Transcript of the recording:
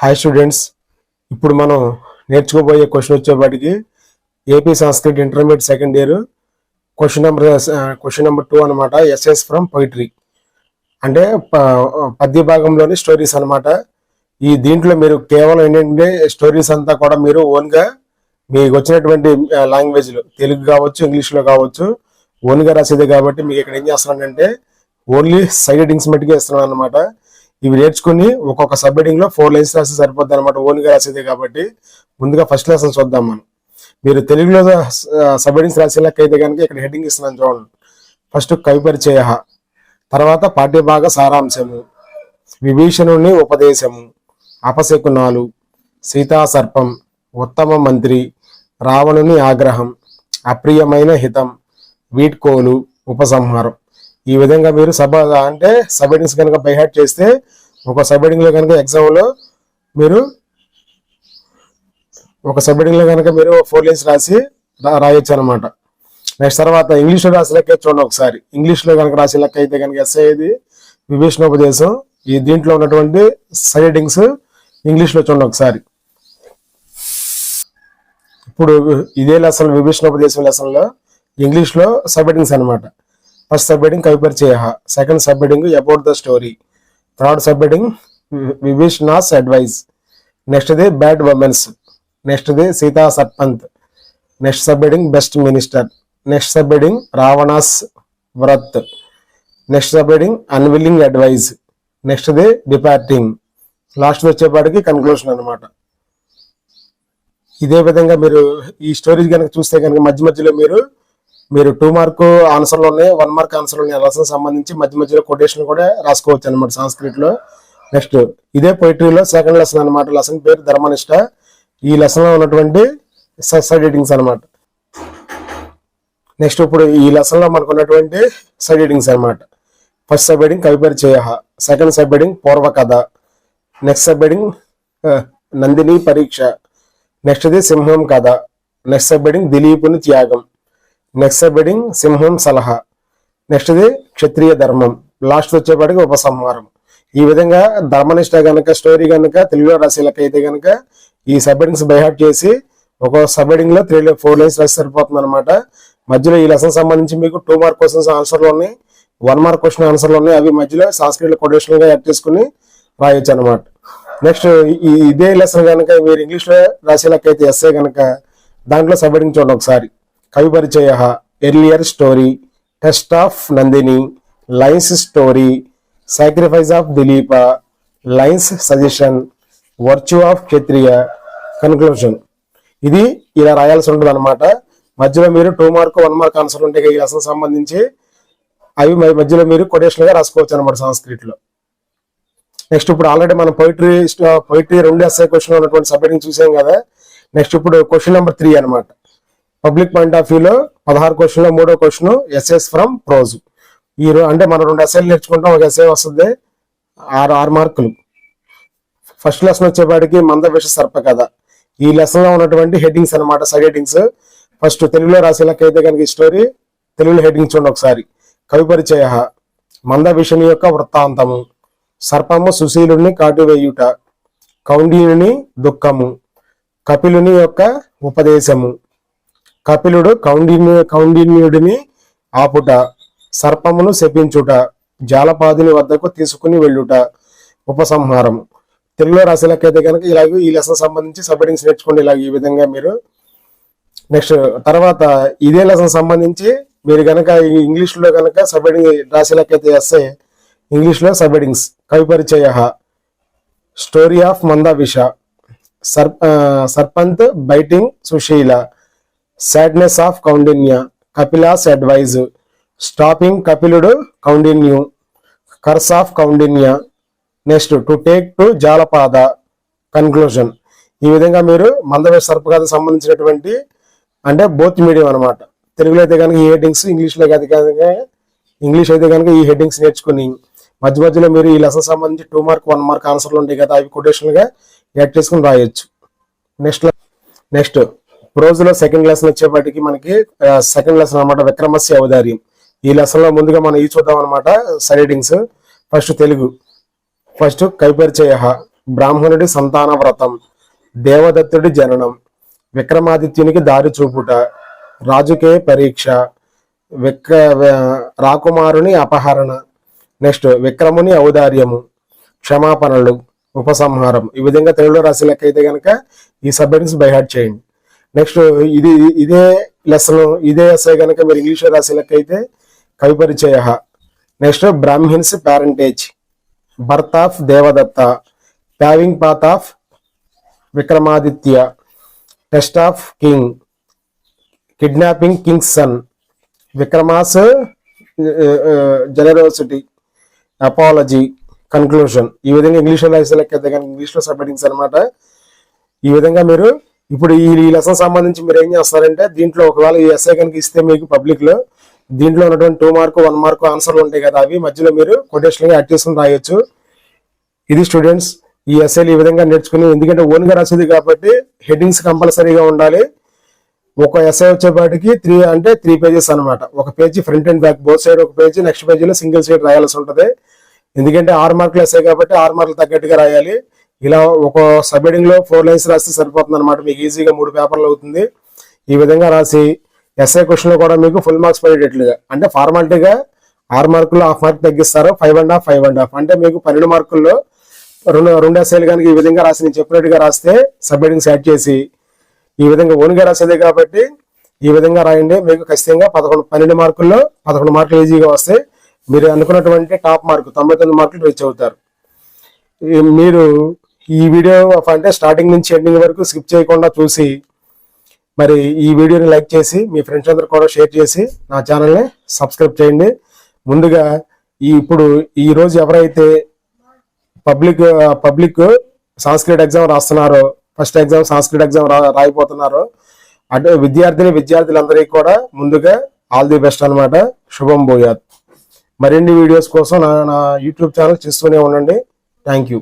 Hi students, ఇప్పుడు మనం నేర్చుకోబోయే question వచ్చేపాటికి AP Sanskrit intermediate second year question number 2 అనమాట. ఎస్ఎస్ ఫ్రమ్ పోయిటరీ అంటే పద్య భాగంలోని స్టోరీస్ అనమాట. దీంట్లో మీరు కేవలం ఏంటంటే స్టోరీస్ అంతా కూడా మీరు ఓన్గా మీకు వచ్చినటువంటి లాంగ్వేజ్లో తెలుగు కావచ్చు, ఇంగ్లీష్లో కావచ్చు, ఓన్గా రాసేదే కాబట్టి మీకు ఇక్కడ ఏం చేస్తున్నానంటే ఓన్లీ సైడ్ హెడ్డింగ్స్ మట్టుకే ఇస్తున్నాను అనమాట. ఇవి నేర్చుకుని ఒక్కొక్క సబ్ హెడ్డింగ్ లో 4 లైన్స్ రాసి సరిపోద్ది అనమాట, ఓన్గా రాసేదే కాబట్టి. ముందుగా ఫస్ట్ లెసన్ చూద్దాం మనం. మీరు తెలుగులో సబ్ హెడ్డింగ్స్ రాసే లెక్క అయితే కనుక ఇక్కడ హెడ్డింగ్ ఇస్తున్నాను చూడండి. ఫస్ట్ కవి పరిచయ, తర్వాత పాఠ్యభాగ సారాంశము, విభీషణుని ఉపదేశము, అపశకునాలు, సీతాసర్పం, ఉత్తమ మంత్రి, రావణుని ఆగ్రహం, అప్రియమైన హితం, వీడ్కోలు, ఉపసంహారం. ఈ విధంగా మీరు సబ్ హెడ్డింగ్స్ కనుక బై హార్ట్ చేస్తే ఒక సబ్ హెడ్డింగ్ లో కనుక ఎగ్జామ్ లో మీరు 4 లైన్స్ రాసి రాయొచ్చు అనమాట. నెక్స్ట్ తర్వాత ఇంగ్లీష్ లో రాసే లెక్క చూడండి ఒకసారి. ఇంగ్లీష్ లో కనుక రాసే లెక్క అయితే కనుక ఎస్ఐ ఇది విభీషణోపదేశం. దీంట్లో ఉన్నటువంటి సైడ్ హెడ్డింగ్స్ ఇంగ్లీష్ లో చూడండి ఒకసారి. ఇప్పుడు ఇదే లెసన్ విభీషణోపదేశం లెసన్ లో ఇంగ్లీష్ లో సబ్ హెడ్డింగ్స్ అనమాట. ఫస్ట్ సబ్ హెడ్డింగ్ కవి పరిచయ, second sub heading about the story, third sub heading Vibhishana's advice, next the bad women's, next the Sita సర్పంత్, next sub heading best minister, next sub heading Ravana's wrath, next sub heading unwilling advice, next the departing, last వచ్చేపాటికి conclusion అనమాట. ఇదే విధంగా మీరు ఈ stories కనుక చూస్తే కనుక మధ్య మధ్యలో మీరు 2 మార్క్ ఆన్సర్లు ఉన్నాయి, 1 మార్క్ ఆన్సర్లు ఉన్నాయి. లెసన్ సంబంధించి మధ్య మధ్యలో కొటేషన్ కూడా రాసుకోవచ్చు అనమాట సంస్కృత్ లో. నెక్స్ట్ ఇదే పోయిటరీలో సెకండ్ లెసన్ అనమాట. లెసన్ పేరు ధర్మనిష్ట. ఈ లెసన్ లో ఉన్నటువంటి సైడ్ హెడ్డింగ్స్ అనమాట. నెక్స్ట్ ఇప్పుడు ఈ లెసన్ లో మనకు ఉన్నటువంటి సైడ్ హెడ్డింగ్స్ అనమాట. ఫస్ట్ సబ్ హెడ్డింగ్ కవి పరిచయ, సెకండ్ సబ్ హెడ్డింగ్ పూర్వ కథ, నెక్స్ట్ సబ్ హెడ్డింగ్ నందిని పరీక్ష, నెక్స్ట్ ది సింహం కథ, నెక్స్ట్ సబ్ హెడ్డింగ్ దిలీపుని త్యాగం, నెక్స్ట్ సబ్ హెడ్డింగ్ సింహం సలహా, నెక్స్ట్ ది క్షత్రియ ధర్మం, లాస్ట్ వచ్చేపాటికి ఉపసంహారం. ఈ విధంగా ధర్మనిష్ట గనక స్టోరీ గనక తెలుగులో రాసే లెక్క అయితే కనుక ఈ సబ్ హెడ్డింగ్స్ బై హార్ట్ చేసి ఒక సబ్ హెడ్డింగ్ లో 4 లైన్స్ రాసి సరిపోతుంది అనమాట. మధ్యలో ఈ లెసన్ సంబంధించి మీకు 2 మార్క్ క్వశ్చన్స్ ఆన్సర్లు ఉన్నాయి, 1 మార్క్ క్వశ్చన్ ఆన్సర్లు ఉన్నాయి. అవి మధ్యలో సంస్కృత్ కొటేషన్ గా యాడ్ చేసుకుని రాయొచ్చు అనమాట. నెక్స్ట్ ఇదే లెసన్ కనుక మీరు ఇంగ్లీష్ లో రాసే లెక్క అయితే ఎస్ఏ కనుక దాంట్లో సబ్ హెడ్డింగ్ చూడండి ఒకసారి. కవి పరిచయ, earlier story, test of Nandini, lines story, sacrifice of Dilipa, lines suggestion, virtue of Kshatriya, conclusion. ఇది ఇలా రాయాల్సి ఉంటుంది అనమాట. మధ్యలో మీరు 2 మార్క్ 1 మార్క్ ఆన్సర్లు ఉంటాయి ఈ లెసన్ సంబంధించి. అవి మధ్యలో మీరు కొటేషన్ గా రాసుకోవచ్చు అనమాట సంస్కృత్ లో. నెక్స్ట్ ఇప్పుడు ఆల్రెడీ మనం పోయిటరీ 2 ఎస్ఐ క్వశ్చన్ ఉన్నటువంటి సబ్ హెడ్డింగ్ చూసాం కదా. నెక్స్ట్ ఇప్పుడు క్వశ్చన్ నెంబర్ 3 అనమాట. పబ్లిక్ పాయింట్ ఆఫ్ వ్యూలో 16 క్వశ్చన్లో 3వ క్వశ్చన్ ఎస్ఎస్ ఫ్రమ్ ప్రోజ్. అంటే మనం 2 ఎస్ఐలు నేర్చుకుంటాం, ఒక ఎస్ఐ వస్తుంది 6 మార్కులు. ఫస్ట్ లెసన్ వచ్చేపాటికి మందవిష సర్ప కథ. ఈ లెసన్ లో ఉన్నటువంటి హెడ్డింగ్స్ అనమాట, సైడ్ హెడ్డింగ్స్. ఫస్ట్ తెలుగులో రాసే లెక్క అయితే కనుక ఈ స్టోరీ తెలుగులో హెడ్డింగ్ చూడండి ఒకసారి. కవి పరిచయ, మందవిషుని యొక్క వృత్తాంతము, సర్పము సుశీలుని కాటువేయుట, కౌండిన్యుని దుఃఖము, కపిలుని యొక్క ఉపదేశము, కపిలుడు కౌండిన్యుడిని ఆపుట, సర్పమును శపించుట, జాలపాదుని వద్దకు తీసుకుని వెళ్ళుట, ఉపసంహారం. తెలుగులో రాసే లెక్క అయితే కనుక ఇలాగ ఈ లెసన్ సంబంధించి సబ్ హెడ్డింగ్స్ నేర్చుకోండి ఇలాగ ఈ విధంగా మీరు. నెక్స్ట్ తర్వాత ఇదే లెసన్ సంబంధించి మీరు కనుక ఇంగ్లీష్ లో కనుక సబ్ హెడ్డింగ్ రాసే లెక్క అయితే వస్తే ఇంగ్లీష్ లో సబ్ హెడ్డింగ్స్ కవి పరిచయ, స్టోరీ ఆఫ్ మందవిష, సర్పంత్ biting Sushila, sadness of Kaundinya, Kapila's advice, stopping కపిలుడు కౌండిన్యు, curse of Kaundinya, next to take to Jalapada, conclusion. ఈ విధంగా మీరు మందవేష సర్ప కథ సంబంధించినటువంటి అంటే బోత్ మీడియం అనమాట. తెలుగులో అయితే కనుక ఈ హెడ్డింగ్స్, ఇంగ్లీష్ అయితే కనుక ఈ హెడ్డింగ్స్ నేర్చుకుని మధ్య మధ్యలో మీరు ఈ లెసన్ సంబంధించి 2 మార్క్ 1 మార్క్ ఆన్సర్లు ఉంటాయి కదా, అవి కొటేషన్ గా యాడ్ చేసుకుని రాయొచ్చు. నెక్స్ట్ ప్రోజ్ లో సెకండ్ లెసన్ వచ్చేపాటికి మనకి సెకండ్ లెసన్ అనమాట, విక్రమస్య ఔదార్యం. ఈ లెసన్ లో ముందుగా మనం చూద్దాం అనమాట side headings. First Telugu, first కవి పరిచయ, బ్రాహ్మణుడి సంతాన వ్రతం, దేవదత్తుడి జననం, విక్రమాదిత్యునికి దారి చూపుట, రాజుకే పరీక్ష, రాకుమారుని అపహరణ, నెక్స్ట్ విక్రముని ఔదార్యము, క్షమాపణలు, ఉపసంహారం. ఈ విధంగా తెలుగులో రాసే లెక్క అయితే కనుక ఈ సబ్ హెడ్డింగ్స్ బై హార్ట్ చేయండి. నెక్స్ట్ ఇదే లెసన్ ఇదే ఎస్ఐ కనుక మీరు ఇంగ్లీష్లో రాసే లెక్క అయితే కవి పరిచయ, next Brahmins parentage, birth of Devadatta, paving path of Vikramaditya, test of king, kidnapping king's son, Vikrama's generosity, apology, conclusion. ఈ విధంగా ఇంగ్లీష్లో రాసే లెక్క అయితే కనుక ఇంగ్లీష్లో సబ్ హెడ్డింగ్స్ అనమాట. ఈ విధంగా మీరు ఇప్పుడు ఈ లెసన్ సంబంధించి మీరు ఏం చేస్తారంటే దీంట్లో ఒకవేళ ఈ ఎస్ఐ కనుక ఇస్తే మీకు పబ్లిక్ లో దీంట్లో ఉన్నటువంటి 2 మార్కు 1 మార్కు ఆన్సర్లు ఉంటాయి కదా, అవి మధ్యలో మీరు కొటేషన్ యాడ్ చేసుకుని రాయొచ్చు. ఇది స్టూడెంట్స్ ఈ ఎస్ఐలు ఈ విధంగా నేర్చుకుని, ఎందుకంటే ఓన్ గా రాసేది కాబట్టి హెడ్డింగ్స్ కంపల్సరీగా ఉండాలి. ఒక ఎస్ఐ వచ్చేపాటికి 3 పేజెస్ అనమాట. ఒక page front and back both side ఒక పేజీ, నెక్స్ట్ పేజీలో సింగిల్ సైడ్ రాయాల్సి ఉంటుంది. ఎందుకంటే 6 మార్కులు ఎస్ఐ కాబట్టి 6 మార్కులు తగ్గట్టుగా రాయాలి. ఇలా ఒక సబ్ హెడ్డింగ్ లో 4 లైన్స్ రాస్తే సరిపోతుంది అనమాట. మీకు ఈజీగా 3 పేపర్లు అవుతుంది. ఈ విధంగా రాసి ఎస్ఐ క్వశ్చన్ లో కూడా మీకు ఫుల్ మార్క్స్ పడేటట్లుగా, అంటే ఫార్మాలిటీగా 6 మార్కుల్లో హాఫ్ మార్క్ తగ్గిస్తారు, 5.5 అంటే మీకు 12 మార్కుల్లో రెండు ఎస్ఐలు కనుక ఈ విధంగా రాసి నేను చెప్పినట్టుగా రాస్తే సబ్ హెడ్డింగ్స్ యాడ్ చేసి ఈ విధంగా ఓన్గా రాసేదే కాబట్టి ఈ విధంగా రాయండి. మీకు ఖచ్చితంగా 12 మార్కుల్లో 11 మార్కులు ఈజీగా వస్తాయి. మీరు అనుకున్నటువంటి టాప్ మార్కు 99 మార్కులు రీచ్ అవుతారు. మీరు ఈ వీడియో అంటే స్టార్టింగ్ నుంచి ఎండింగ్ వరకు స్కిప్ చేయకుండా చూసి మరి ఈ వీడియోని లైక్ చేసి మీ ఫ్రెండ్స్ అందరూ కూడా షేర్ చేసి నా ఛానల్ని సబ్స్క్రైబ్ చేయండి. ముందుగా ఇప్పుడు ఈ రోజు ఎవరైతే పబ్లిక్ సంస్కృత ఎగ్జామ్ రాస్తున్నారో, ఫస్ట్ ఎగ్జామ్ సంస్కృత ఎగ్జామ్ రాయిపోతున్నారో అంటే విద్యార్థులందరికీ కూడా ముందుగా ఆల్ ది బెస్ట్ అనమాట. శుభం భూయాత్. మరిన్ని వీడియోస్ కోసం నా యూట్యూబ్ ఛానల్ చూస్తూనే ఉండండి. Thank you.